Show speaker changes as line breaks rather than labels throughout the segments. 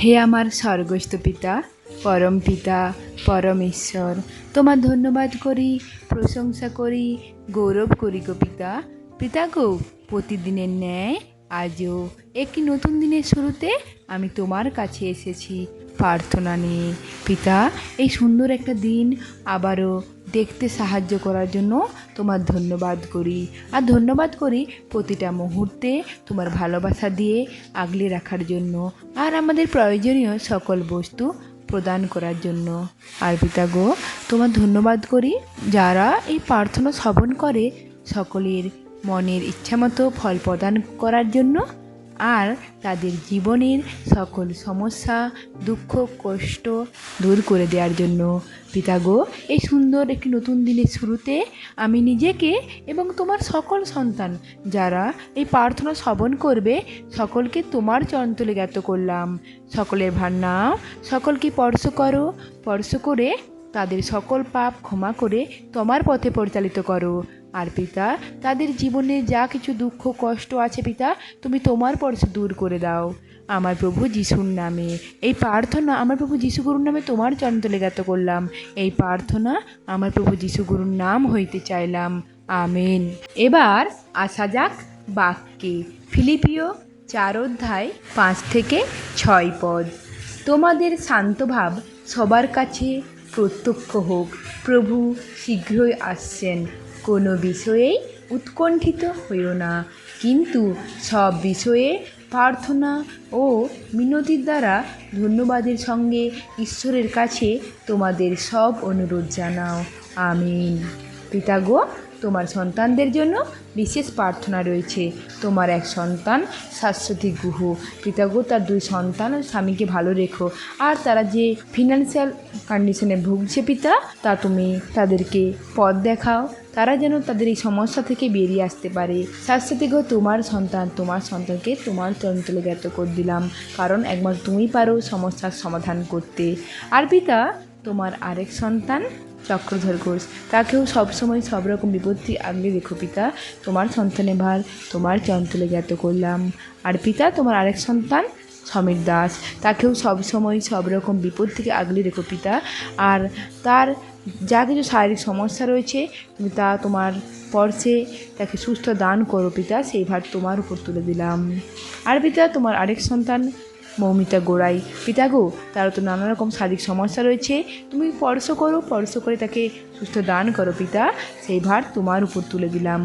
হে আমার স্বর্গস্থ পিতা, পরম পিতা, পরম ঈশ্বর, তোমার ধন্যবাদ করি, প্রশংসা করি, গৌরব করি গো পিতা। পিতা গো, প্রতিদিনের ন্যায় আজও একটি নতুন দিনের শুরুতে আমি তোমার কাছে এসেছি প্রার্থনা নিয়ে। পিতা, এই সুন্দর একটা দিন আবারও দেখতে সাহায্য করার জন্য তোমার ধন্যবাদ করি। আর ধন্যবাদ করি প্রতিটা মুহূর্তে তোমার ভালোবাসা দিয়ে আগলে রাখার জন্য, আর আমাদের প্রয়োজনীয় সকল বস্তু প্রদান করার জন্য। আর পিতা গো, তোমার ধন্যবাদ করি যারা এই প্রার্থনা শ্রবণ করে সকলের মনের ইচ্ছামতো ফল প্রদান করার জন্য, আর তাদের জীবনের সকল সমস্যা, দুঃখ, কষ্ট দূর করে দেওয়ার জন্য। পিতা গো, এই সুন্দর একটি নতুন দিনের শুরুতে আমি নিজেকে এবং তোমার সকল সন্তান যারা এই প্রার্থনা শ্রবণ করবে সকলকে তোমার চরণতলে জ্ঞাত করলাম। সকলের ভার নাও, সকলকে স্পর্শ করো, স্পর্শ করে তাদের সকল পাপ ক্ষমা করে তোমার পথে পরিচালিত করো। আর পিতা, তাদের জীবনে যা কিছু দুঃখ কষ্ট আছে পিতা, তুমি তোমার পরশে দূর করে দাও। আমার প্রভু যিশুর নামে এই প্রার্থনা, আমার প্রভু যিশু গুরুর নামে তোমার চরণতলে জ্ঞাত করলাম। এই প্রার্থনা আমার প্রভু যিশু গুরুর নাম হইতে চাইলাম। আমেন। এবার আসা যাক বাক্যে। ফিলিপিও 4:5-6 তোমাদের শান্তভাব সবার কাছে প্রত্যক্ষ হোক। প্রভু শীঘ্রই আসছেন। কোনো বিষয়েই উৎকণ্ঠিত হইও না, কিন্তু সব বিষয়ে প্রার্থনা ও মিনতির দ্বারা ধন্যবাদের সঙ্গে ঈশ্বরের কাছে তোমাদের সব অনুরোধ জানাও। আমিন। পিতা গো, তোমার সন্তানদের জন্য বিশেষ প্রার্থনা রয়েছে। তোমার এক সন্তান শাশ্বতী গুহ, পিতা গো, তার 2 সন্তান ও স্বামীকে ভালো রেখো। আর তারা যে ফিনান্সিয়াল কন্ডিশনে ভুগছে পিতা, তা তুমি তাদেরকে পথ দেখাও, তারা যেন তাদের এই সমস্যা থেকে বেরিয়ে আসতে পারে। শাশ্বতী গো, তোমার সন্তানকে তোমার চরণতলে জ্ঞাত করে দিলাম, কারণ একমাত্র তুমি পারো সমস্যার সমাধান করতে। আর পিতা, তোমার আরেক সন্তান চক্রধর ঘোষ, তাকেও সবসময় সব রকম বিপত্তি আগলে রেখো পিতা। তোমার সন্তানের ভার তোমার চরণতলে জ্ঞাত করলাম। আর পিতা, তোমার আরেক সন্তান সমীর দাস, তাকেও সবসময় সব রকম বিপদ থেকে আগলে রেখো পিতা। আর তার যা কিছু শারীরিক সমস্যা রয়েছে তুমি তা তোমার পরশে তাকে সুস্থ দান করো পিতা, সেই ভার তোমার উপর তুলে দিলাম। আর পিতা, তোমার আরেক সন্তান মৌমিতা গোড়াই, পিতা গো, তারও তো নানা রকম শারীরিক সমস্যা রয়েছে, তুমি স্পর্শ করে তাকে সুস্থ দান করো পিতা, সেই ভার তোমার উপর তুলে দিলাম।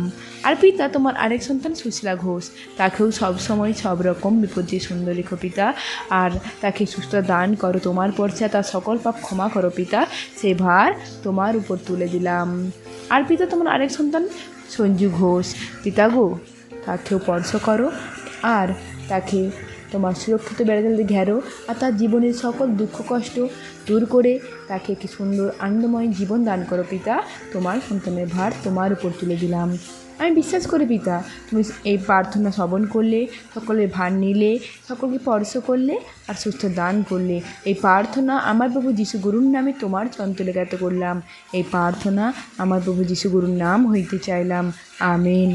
আর পিতা, তোমার আরেক সন্তান সুশীলা ঘোষ, তাকেও সবসময় সব রকম বিপদে সুন্দর রেখো পিতা, আর তাকে সুস্থ দান করো তোমার পর্চা, তার সকল পাপ ক্ষমা করো পিতা, সেই ভার তোমার উপর তুলে দিলাম। আর পিতা, তোমার আরেক সন্তান সঞ্জু ঘোষ, পিতা গো, তাকেও স্পর্শ করো, আর তাকে তোমার সুরক্ষিত বেড়াজাল দিয়ে ঘেরো, আর তার জীবনের সকল দুঃখ কষ্ট দূর করে তাকে একটি সুন্দর আনন্দময় জীবন দান করো পিতা, তোমার সন্তানের ভার তোমার উপর তুলে দিলাম। আমি বিশ্বাস করি পিতা, তুমি এই প্রার্থনা শ্রবণ করলে, সকলের ভার নিলে, সকলকে স্পর্শ করলে আর সুস্থ দান করলে। এই প্রার্থনা আমার প্রভু যিশু গুরুর নামে তোমার চরণতলে জ্ঞাত করলাম। এই প্রার্থনা আমার প্রভু যিশু গুরুর নাম হইতে চাইলাম। আমেন।